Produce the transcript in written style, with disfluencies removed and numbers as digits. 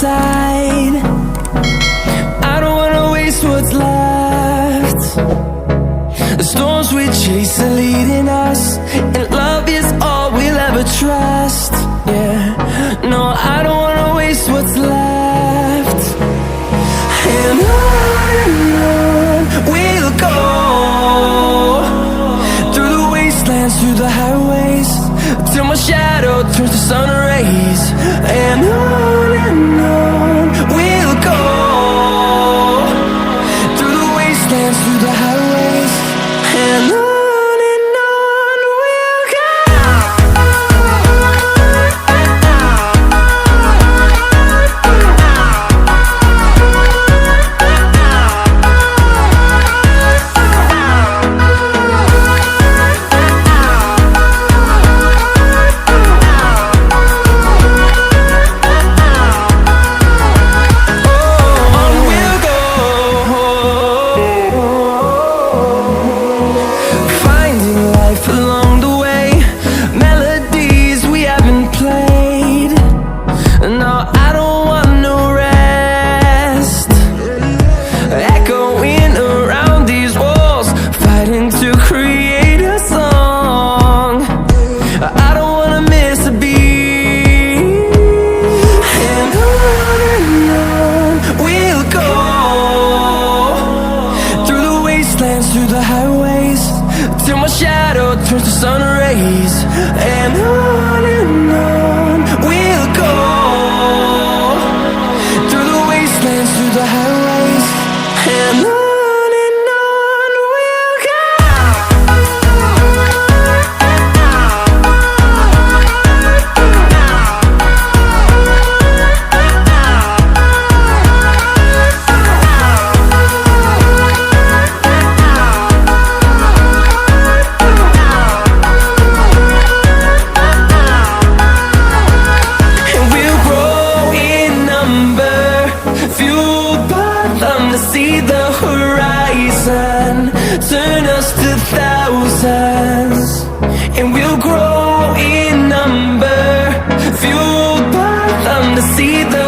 inside. I don't wanna waste what's left. The storms we chase are leading us, and love is all we'll ever trust. Yeah, no, I don't wanna waste what's left. And on we'll go, through the wastelands, through the highways, till my shadow turns to sun rays. And on we'll go, through the wastelands, through the highways, and on we'll go. Through the highways, till my shadow turns to sun rays. And on we'll go, through the wastelands, through the highways, and on we'll go. To see the horizon turn us to thousands, and we'll grow in number, fueled by them to see the